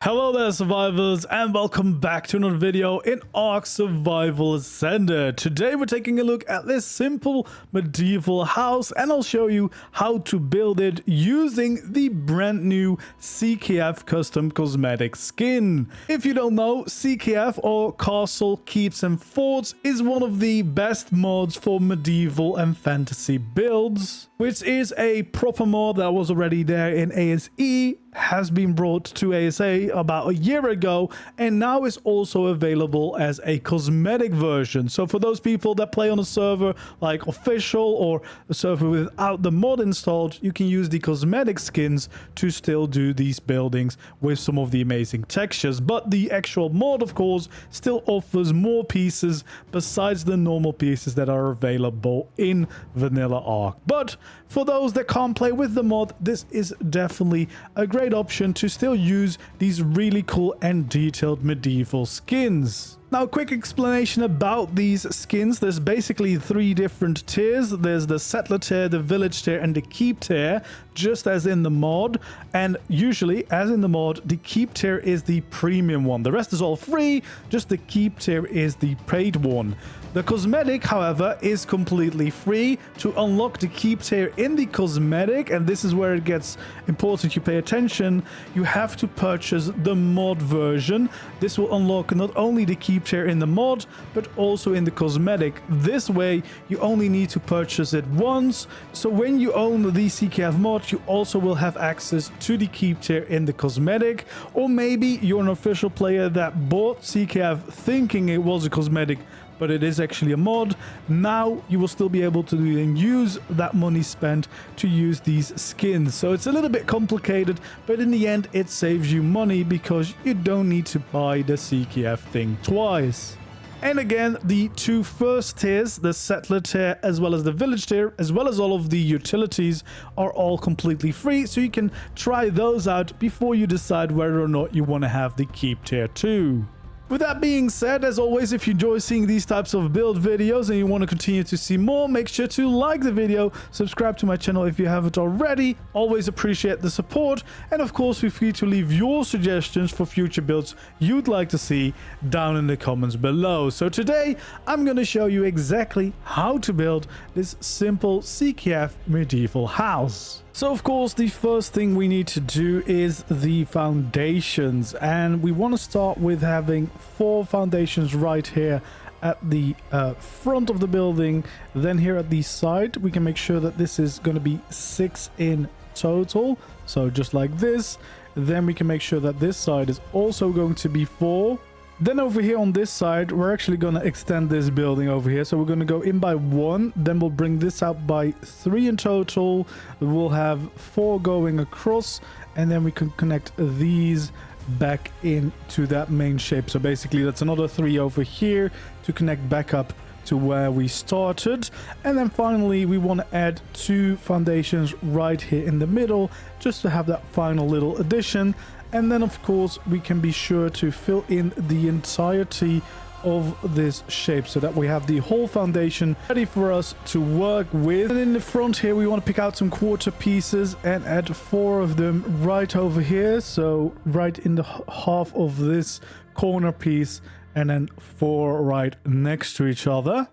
Hello there survivors, and welcome back to another video in ARK Survival Ascended. Today we're taking a look at this simple medieval house, and I'll show you how to build it using the brand new CKF Custom Cosmetic Skin. If you don't know, CKF, or Castle, Keeps and Forts, is one of the best mods for medieval and fantasy builds, which is a proper mod that was already there in ASE, has been brought to ASA about a year ago, and now is also available as a cosmetic version. So for those people that play on a server like official or a server without the mod installed, you can use the cosmetic skins to still do these buildings with some of the amazing textures. But the actual mod, of course, still offers more pieces besides the normal pieces that are available in vanilla ARK. But for those that can't play with the mod, this is definitely a great option to still use these really cool and detailed medieval skins. Now, a quick explanation about these skins. There's basically three different tiers. There's the settler tier, the village tier, and the keep tier, just as in the mod. And usually, as in the mod, the keep tier is the premium one. The rest is all free, just the keep tier is the paid one. The cosmetic, however, is completely free. To unlock the keep tier in the cosmetic, and this is where it gets important you pay attention, you have to purchase the mod version. This will unlock not only the keep tier in the mod, but also in the cosmetic. This way, you only need to purchase it once. So when you own the CKF mod, you also will have access to the keep tier in the cosmetic. Or maybe you're an official player that bought CKF thinking it was a cosmetic, but it is actually a mod. Now you will still be able to use that money spent to use these skins. So it's a little bit complicated, but in the end it saves you money because you don't need to buy the CKF thing twice. And again, the two first tiers, the settler tier as well as the village tier, as well as all of the utilities, are all completely free, so you can try those out before you decide whether or not you want to have the keep tier too. With that being said, as always, if you enjoy seeing these types of build videos and you want to continue to see more, make sure to like the video, subscribe to my channel if you haven't already. Always appreciate the support, and of course feel free to leave your suggestions for future builds you'd like to see down in the comments below. So today I'm going to show you exactly how to build this simple CKF medieval house. So of course, the first thing we need to do is the foundations, and we want to start with having 4 foundations right here at the front of the building. Then here at the side, we can make sure that this is going to be 6 in total, so just like this. Then we can make sure that this side is also going to be 4. Then over here on this side, we're actually going to extend this building over here. So we're going to go in by 1, then we'll bring this out by 3 in total. We'll have 4 going across, and then we can connect these back into that main shape. So basically that's another 3 over here to connect back up to where we started. And then finally we want to add 2 foundations right here in the middle, just to have that final little addition. And then of course we can be sure to fill in the entirety of this shape so that we have the whole foundation ready for us to work with. And in the front here, we want to pick out some quarter pieces and add 4 of them right over here. So right in the half of this corner piece, and then 4 right next to each other.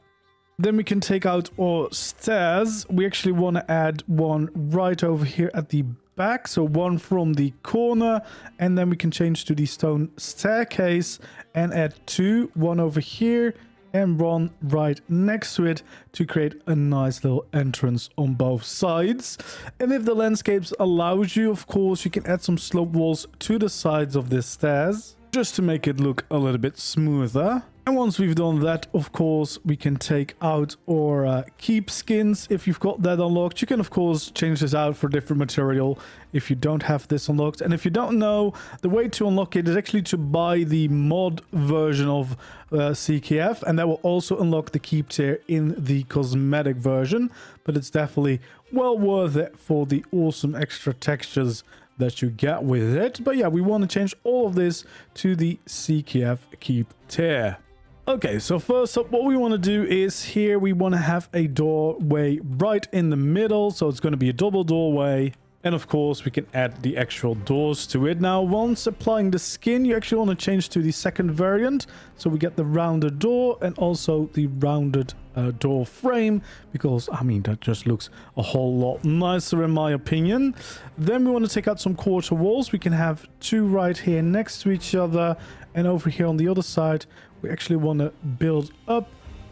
Then we can take out our stairs. We actually want to add 1 right over here at the back, so 1 from the corner, and then we can change to the stone staircase and add 2, 1 over here and 1 right next to it, to create a nice little entrance on both sides. And if the landscapes allows you, of course, you can add some slope walls to the sides of this stairs, just to make it look a little bit smoother. And once we've done that, of course, we can take out our keep skins. If you've got that unlocked, you can, of course, change this out for different material if you don't have this unlocked. And if you don't know, the way to unlock it is actually to buy the mod version of CKF, and that will also unlock the keep tier in the cosmetic version. But it's definitely well worth it for the awesome extra textures that you get with it. But yeah, we want to change all of this to the CKF keep tier. Okay, so first up, what we want to do is here we want to have a doorway right in the middle. So it's going to be a double doorway. And of course, we can add the actual doors to it. Now, once applying the skin, you actually want to change to the second variant. So we get the rounded door and also the rounded door frame, because, I mean, that just looks a whole lot nicer in my opinion. Then we want to take out some quarter walls. We can have two right here next to each other. And over here on the other side, we actually want to build up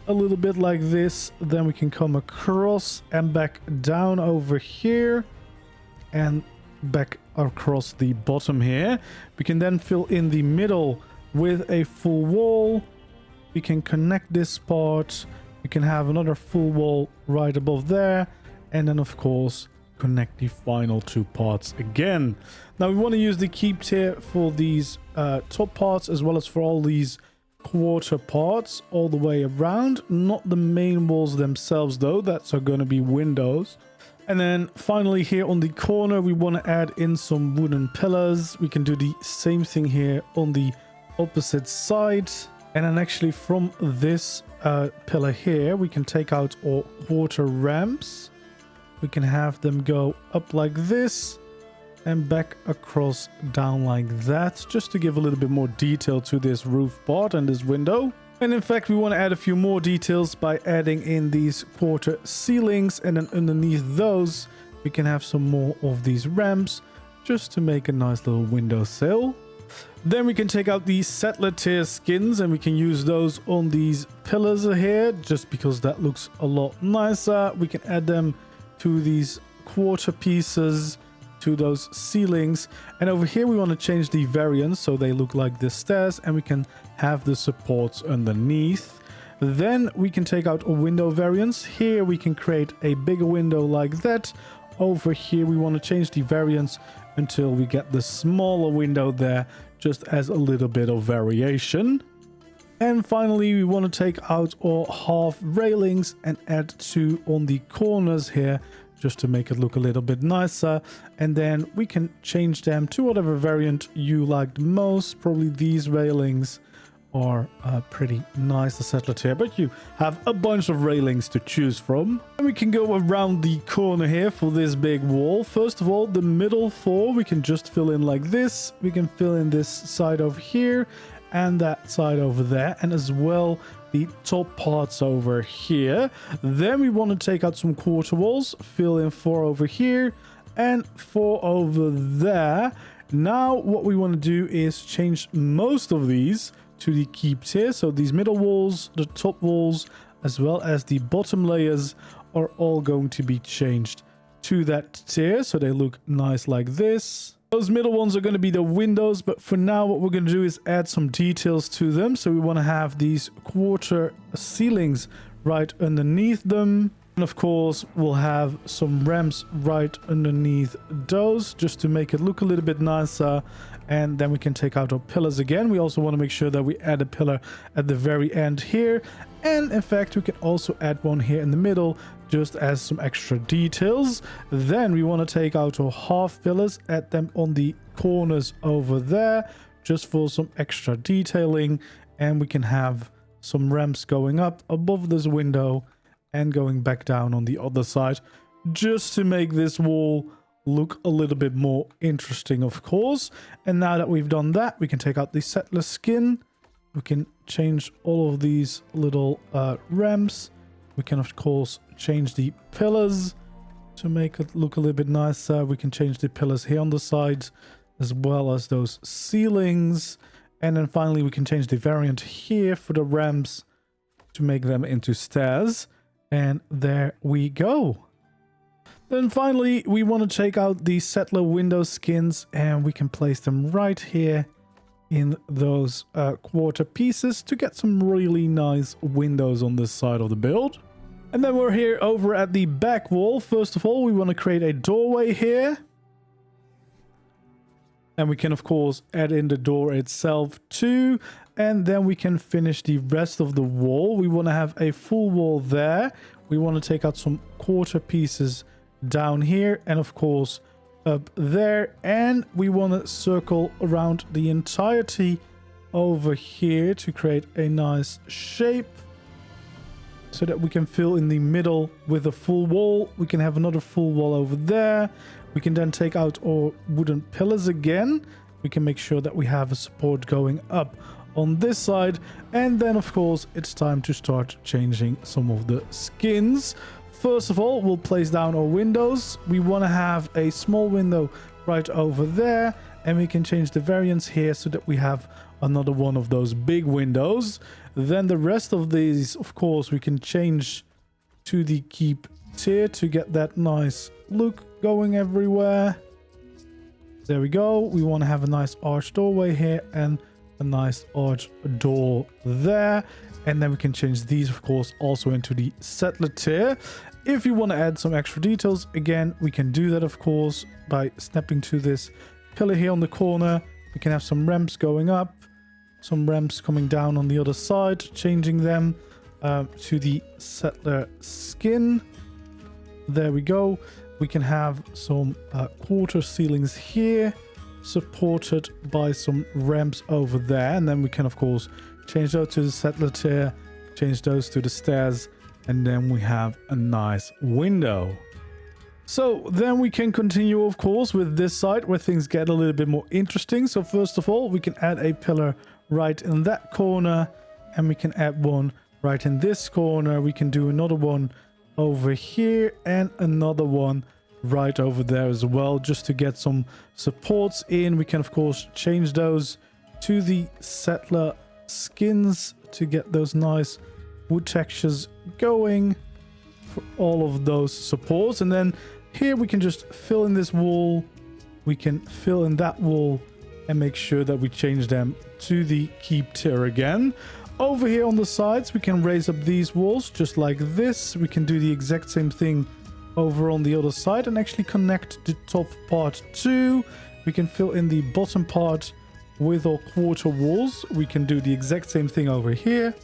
a little bit like this. Then we can come across and back down over here. And back across the bottom here. We can then fill in the middle with a full wall. We can connect this part. We can have another full wall right above there. And then, of course, connect the final two parts again. Now, we want to use the keep tier for these top parts as well as for all these quarter parts all the way around. Not the main walls themselves, though. That's going to be windows. And then finally here on the corner, we want to add in some wooden pillars. We can do the same thing here on the opposite side. And then actually from this pillar here, we can take out our quarter ramps. We can have them go up like this and back across down like that, just to give a little bit more detail to this roof part and this window. And in fact, we want to add a few more details by adding in these quarter ceilings, and then underneath those we can have some more of these ramps just to make a nice little windowsill. Then we can take out the settler tier skins and we can use those on these pillars here, just because that looks a lot nicer. We can add them to these quarter pieces, to those ceilings, and over here we want to change the variants so they look like the stairs, and we can have the supports underneath. Then we can take out a window variants. Here we can create a bigger window like that. Over here we want to change the variants until we get the smaller window there, just as a little bit of variation. And finally, we want to take out our half railings and add two on the corners here, just to make it look a little bit nicer. And then we can change them to whatever variant you like the most. Probably these railings are pretty nice, the settler tier, but you have a bunch of railings to choose from. And we can go around the corner here for this big wall. First of all, the middle four we can just fill in like this. We can fill in this side over here and that side over there, and as well the top parts over here. Then we want to take out some quarter walls, fill in 4 over here and 4 over there. Now what we want to do is change most of these to the keep tier. So these middle walls, the top walls, as well as the bottom layers are all going to be changed to that tier, so they look nice like this. Those middle ones are going to be the windows, but for now what we're going to do is add some details to them. So we want to have these quarter ceilings right underneath them. And of course, we'll have some ramps right underneath those, just to make it look a little bit nicer. And then we can take out our pillars again. We also want to make sure that we add a pillar at the very end here. And in fact, we can also add one here in the middle, just as some extra details. Then we want to take out our half pillars, add them on the corners over there, just for some extra detailing. And we can have some ramps going up above this window and going back down on the other side, just to make this wall look a little bit more interesting, of course. And now that we've done that, we can take out the settler skin. We can change all of these little ramps. We can, of course, change the pillars to make it look a little bit nicer. We can change the pillars here on the sides, as well as those ceilings. And then finally, we can change the variant here for the ramps to make them into stairs. And there we go. Then finally, we want to take out the settler window skins, and we can place them right here in those quarter pieces to get some really nice windows on this side of the build. And then we're here over at the back wall. First of all, we want to create a doorway here. And we can, of course, add in the door itself too. And then we can finish the rest of the wall. We want to have a full wall there. We want to take out some quarter pieces down here and, of course, up there. And we want to circle around the entirety over here to create a nice shape, so that we can fill in the middle with a full wall. We can have another full wall over there. We can then take out our wooden pillars again. We can make sure that we have a support going up on this side. And then, of course, it's time to start changing some of the skins. First of all, we'll place down our windows. We want to have a small window right over there. And we can change the variance here so that we have another one of those big windows. Then the rest of these, of course, we can change to the keep tier to get that nice look going everywhere. There we go. We want to have a nice arched doorway here and a nice arched door there. And then we can change these, of course, also into the settler tier. If you want to add some extra details, again, we can do that, of course, by snapping to this pillar here on the corner. We can have some ramps going up, some ramps coming down on the other side, changing them to the settler skin. There we go. We can have some quarter ceilings here, supported by some ramps over there. And then we can, of course, change those to the settler tier, change those to the stairs, and then we have a nice window. So then we can continue, of course, with this side where things get a little bit more interesting. So first of all, we can add a pillar right in that corner, and we can add one right in this corner. We can do another one over here and another one right over there as well, just to get some supports in. We can, of course, change those to the settler skins to get those nice wood textures going for all of those supports. And then here we can just fill in this wall, we can fill in that wall, and make sure that we change them to the keep tier again. Over here on the sides, we can raise up these walls just like this. We can do the exact same thing over on the other side and actually connect the top part too. We can fill in the bottom part with our quarter walls. We can do the exact same thing over here.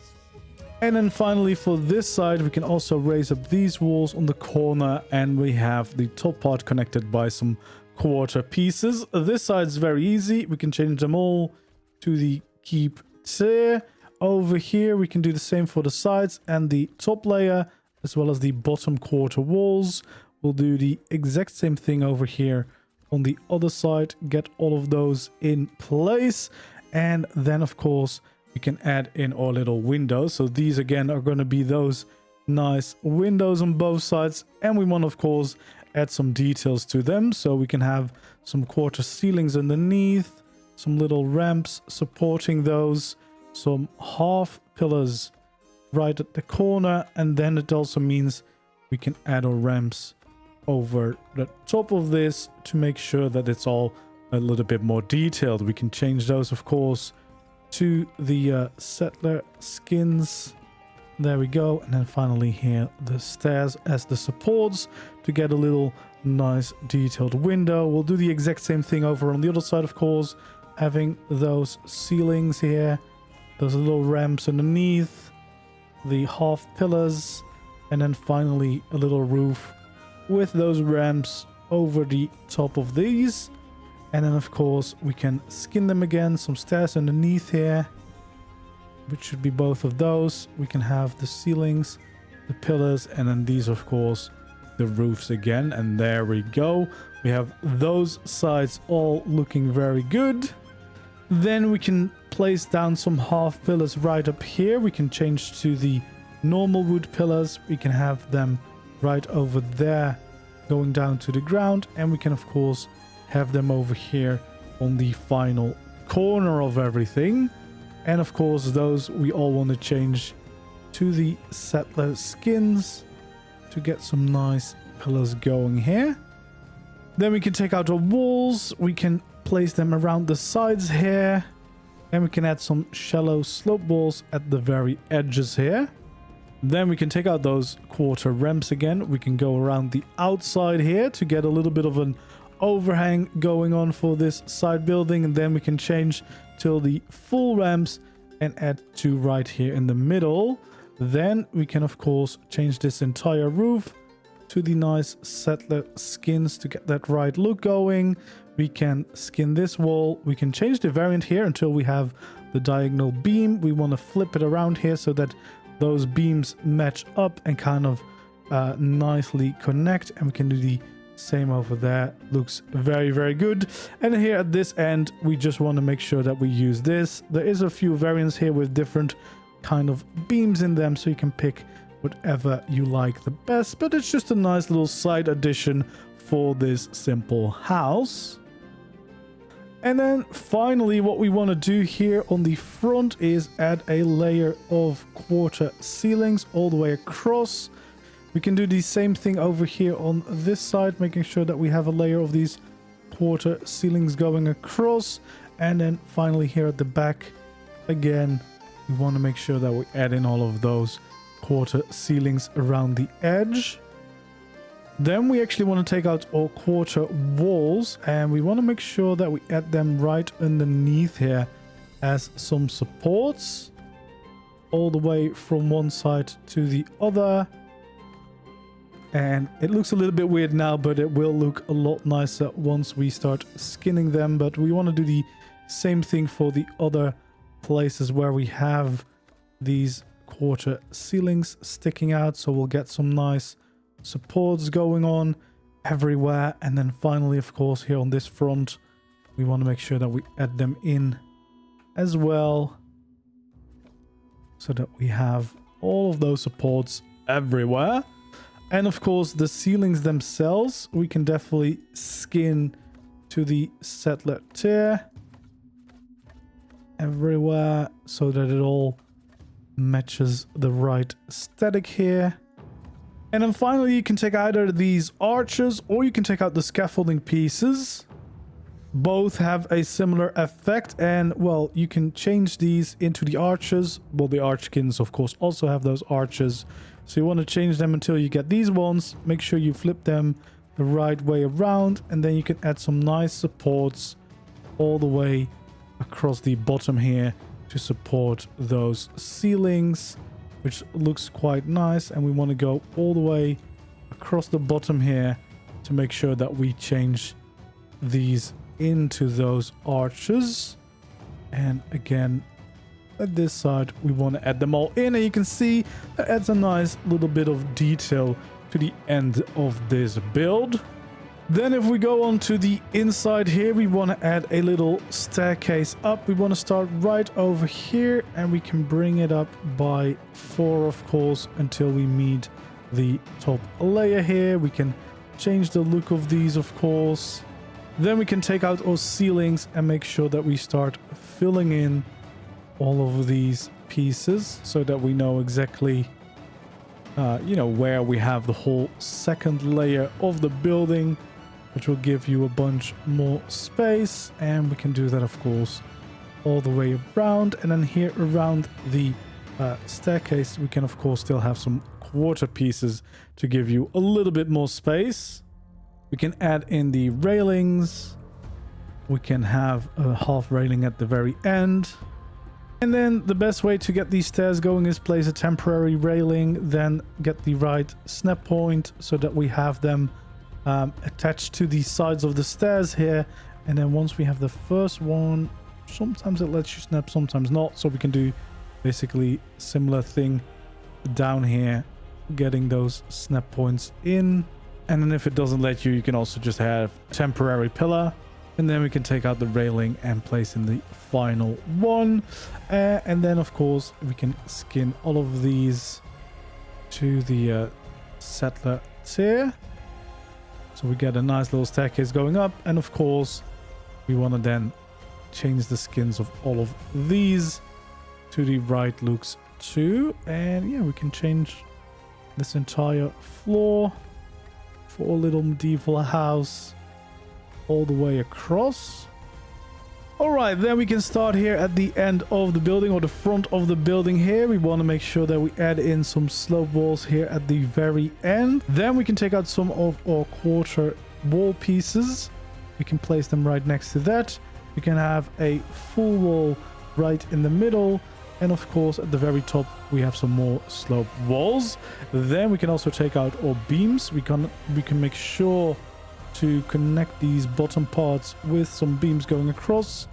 And then finally for this side, we can also raise up these walls on the corner, and we have the top part connected by some quarter pieces. This side is very easy. We can change them all to the keep tier. Over here, we can do the same for the sides and the top layer, as well as the bottom quarter walls. We'll do the exact same thing over here on the other side, get all of those in place. And then, of course, we can add in our little windows. So these again are going to be those nice windows on both sides, and we want, of course, add some details to them. So we can have some quarter ceilings underneath, some little ramps supporting those, some half pillars right at the corner, and then it also means we can add our ramps over the top of this to make sure that it's all a little bit more detailed. We can change those, of course, to the settler skins. There we go. And then finally here, the stairs as the supports to get a little nice detailed window. We'll do the exact same thing over on the other side, of course, having those ceilings here, those little ramps underneath, the half pillars, and then finally a little roof with those ramps over the top of these. And then, of course, we can skin them again, some stairs underneath here, which should be both of those. We can have the ceilings, the pillars, and then these, of course, the roofs again. And there we go. We have those sides all looking very good. Then we can place down some half pillars right up here. We can change to the normal wood pillars. We can have them right over there going down to the ground. And we can, of course, have them over here on the final corner of everything. And of course, those we all want to change to the settler skins to get some nice pillars going here. Then we can take out our walls. We can place them around the sides here, and we can add some shallow slope walls at the very edges here. Then we can take out those quarter ramps again. We can go around the outside here to get a little bit of an overhang going on for this side building, and then we can change till the full ramps and add two right here in the middle. Then we can, of course, change this entire roof to the nice settler skins to get that right look going. We can skin this wall. We can change the variant here until we have the diagonal beam. We want to flip it around here so that those beams match up and kind of nicely connect, and we can do the Same over there. Looks very, very good. And here at this end, we just want to make sure that we use this. There is a few variants here with different kind of beams in them, so you can pick whatever you like the best. But it's just a nice little side addition for this simple house. And then finally, what we want to do here on the front is add a layer of quarter ceilings all the way across. We can do the same thing over here on this side, making sure that we have a layer of these quarter ceilings going across. And then finally here at the back, again, we want to make sure that we add in all of those quarter ceilings around the edge. Then we actually want to take out all quarter walls, and we want to make sure that we add them right underneath here as some supports, all the way from one side to the other. And it looks a little bit weird now, but it will look a lot nicer once we start skinning them. But we want to do the same thing for the other places where we have these quarter ceilings sticking out. So we'll get some nice supports going on everywhere. And then finally, of course, here on this front, we want to make sure that we add them in as well, so that we have all of those supports everywhere. And of course, the ceilings themselves, we can definitely skin to the settler tier everywhere, so that it all matches the right aesthetic here. And then finally, you can take either these arches or you can take out the scaffolding pieces. Both have a similar effect, and well, you can change these into the arches. Well, the arch skins, of course, also have those arches. So you want to change them until you get these ones. Make sure you flip them the right way around, and then you can add some nice supports all the way across the bottom here to support those ceilings, which looks quite nice. And we want to go all the way across the bottom here to make sure that we change these into those arches. And again, at this side, we want to add them all in, and you can see that adds a nice little bit of detail to the end of this build. Then if we go on to the inside here, we want to add a little staircase up. We want to start right over here, and we can bring it up by 4, of course, until we meet the top layer here. We can change the look of these, of course. Then we can take out our ceilings and make sure that we start filling in all of these pieces, so that we know exactly where we have the whole second layer of the building, which will give you a bunch more space. And we can do that, of course, all the way around. And then here around the staircase, we can of course still have some quarter pieces to give you a little bit more space. We can add in the railings. We can have a half railing at the very end. And then the best way to get these stairs going is place a temporary railing, then get the right snap point so that we have them attached to the sides of the stairs here. And then once we have the first one, sometimes it lets you snap, sometimes not. So we can do basically similar thing down here, getting those snap points in. And then if it doesn't let you, you can also just have temporary pillar. And then we can take out the railing and place in the final one. And then, of course, we can skin all of these to the settler tier. So we get a nice little staircase going up. And, of course, we want to then change the skins of all of these to the right looks too. And, yeah, we can change this entire floor for a little medieval house all the way across. All right, then we can start here at the end of the building, or the front of the building here. We want to make sure that we add in some slope walls here at the very end. Then we can take out some of our quarter wall pieces. We can place them right next to that. We can have a full wall right in the middle. And of course, at the very top, we have some more slope walls. Then we can also take out our beams. We can make sure to connect these bottom parts with some beams going across.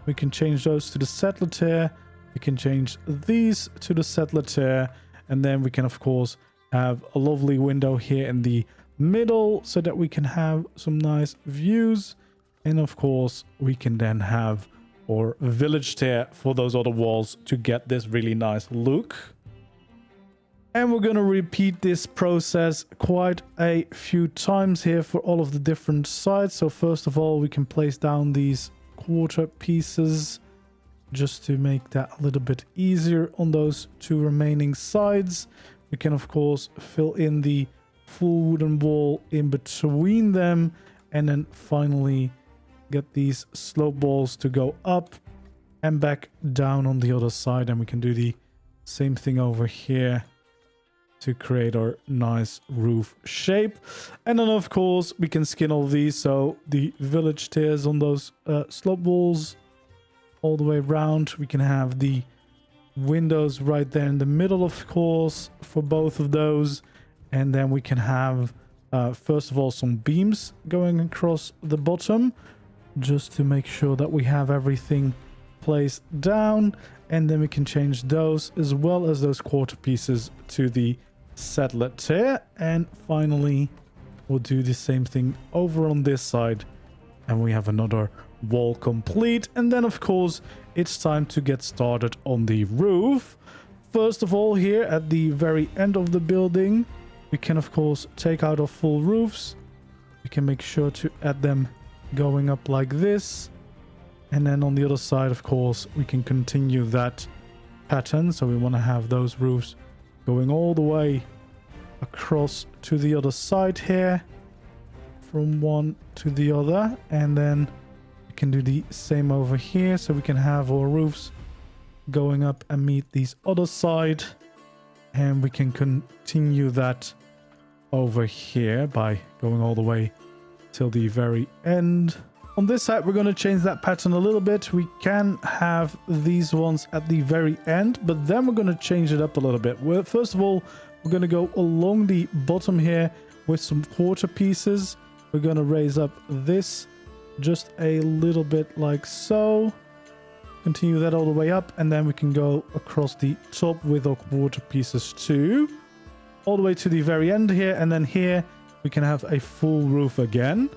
We can change those to the settler tier. We can change these to the settler tier. And then we can, of course, have a lovely window here in the middle so that we can have some nice views. And of course, we can then have our village tier for those other walls to get this really nice look. And we're going to repeat this process quite a few times here for all of the different sides. So first of all, we can place down these quarter pieces just to make that a little bit easier on those two remaining sides. We can of course fill in the full wooden wall in between them, and then finally get these slope walls to go up and back down on the other side. And we can do the same thing over here to create our nice roof shape. And then of course we can skin all these, so the village tiers on those slope walls all the way around. We can have the windows right there in the middle, of course, for both of those. And then we can have first of all some beams going across the bottom, just to make sure that we have everything placed down. And then we can change those as well as those quarter pieces to the settler tier. And finally we'll do the same thing over on this side, and we have another wall complete. And then of course it's time to get started on the roof. First of all, here at the very end of the building, we can of course take out our full roofs. We can make sure to add them going up like this, and then on the other side of course we can continue that pattern. So we want to have those roofs going all the way across to the other side here, from one to the other. And then we can do the same over here, so we can have our roofs going up and meet these other side. And we can continue that over here by going all the way till the very end. On this side, we're going to change that pattern a little bit. We can have these ones at the very end, but then we're going to change it up a little bit. Well, first of all, we're going to go along the bottom here with some quarter pieces. We're going to raise up this just a little bit like so. Continue that all the way up, and then we can go across the top with our quarter pieces too, all the way to the very end here. And then here we can have a full roof again.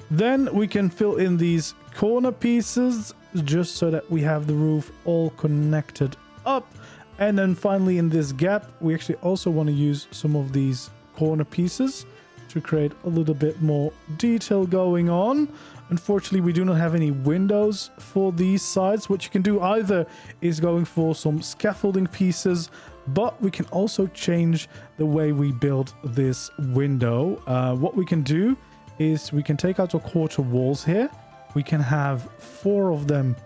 Then we can fill in these corner pieces just so that we have the roof all connected up. And then finally in this gap, we actually also want to use some of these corner pieces to create a little bit more detail going on. Unfortunately, we do not have any windows for these sides. What you can do either is going for some scaffolding pieces, but we can also change the way we build this window. What we can do is we can take out our quarter walls here. We can have 4 of them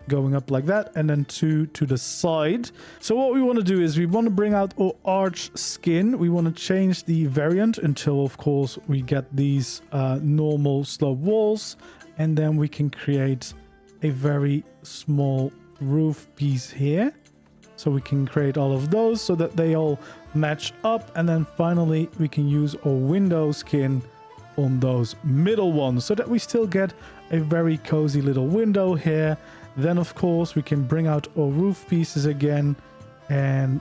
going up like that, and then 2 to the side. So what we want to do is we want to bring out our arch skin. We want to change the variant until of course we get these normal slope walls, and then we can create a very small roof piece here. So we can create all of those so that they all match up, and then finally we can use our window skin on those middle ones so that we still get a very cozy little window here. Then of course we can bring out our roof pieces again, and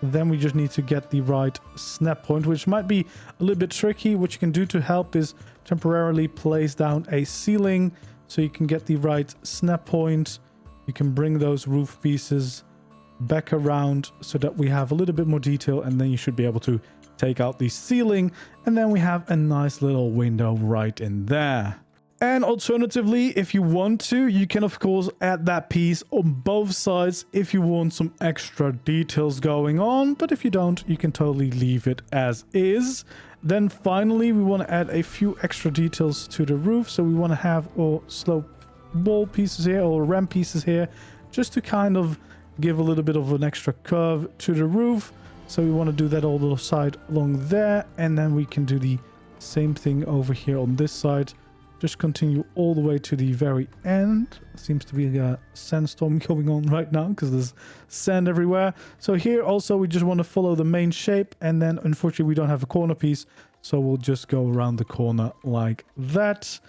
then we just need to get the right snap point, which might be a little bit tricky. What you can do to help is temporarily place down a ceiling so you can get the right snap point. You can bring those roof pieces back around so that we have a little bit more detail, and then you should be able to take out the ceiling, and then we have a nice little window right in there. And alternatively, if you want to, you can of course add that piece on both sides if you want some extra details going on. But if you don't, you can totally leave it as is. Then finally, we want to add a few extra details to the roof. So we want to have our slope wall pieces here, or ramp pieces here, just to kind of give a little bit of an extra curve to the roof. So we want to do that all the side along there, and then we can do the same thing over here on this side. Just continue all the way to the very end. Seems to be a sandstorm going on right now because there's sand everywhere. So here also we just want to follow the main shape, and then unfortunately we don't have a corner piece, so we'll just go around the corner like that.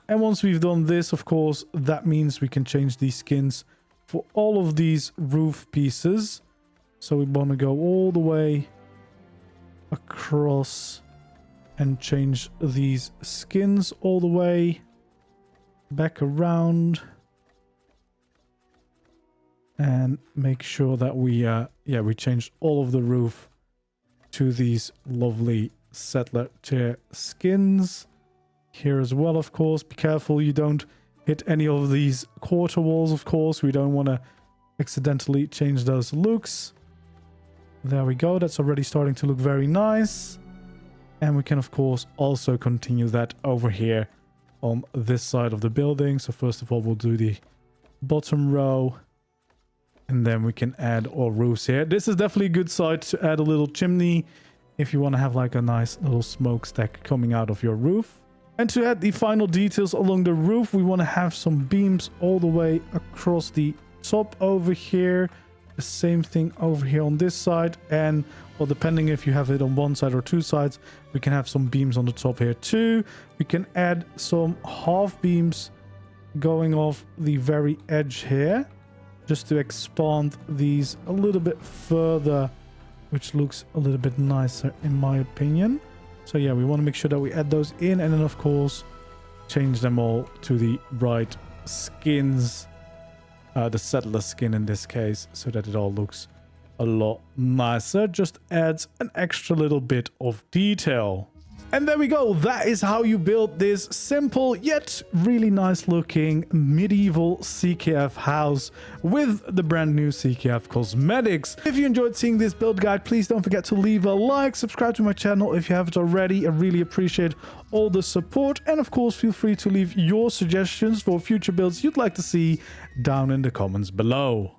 And once we've done this, of course, that means we can change these skins for all of these roof pieces. So we want to go all the way across and change these skins all the way back around. And make sure that we changed all of the roof to these lovely settler tier skins. Here as well, of course. Be careful you don't hit any of these quarter walls, of course. We don't want to accidentally change those looks. There we go. That's already starting to look very nice. And we can, of course, also continue that over here on this side of the building. So first of all, we'll do the bottom row. And then we can add all roofs here. This is definitely a good site to add a little chimney if you want to have like a nice little smokestack coming out of your roof. And to add the final details along the roof, we want to have some beams all the way across the top over here. The same thing over here on this side. And, well, depending if you have it on one side or two sides, we can have some beams on the top here too. We can add some half beams going off the very edge here, just to expand these a little bit further, which looks a little bit nicer in my opinion. So yeah, we want to make sure that we add those in, and then of course change them all to the right skins, the settler skin in this case, so that it all looks a lot nicer. Just adds an extra little bit of detail. And there we go. That is how you build this simple yet really nice looking medieval CKF house with the brand new CKF Cosmetics. If you enjoyed seeing this build guide, please don't forget to leave a like, subscribe to my channel if you haven't already. I really appreciate all the support. And of course, feel free to leave your suggestions for future builds you'd like to see down in the comments below.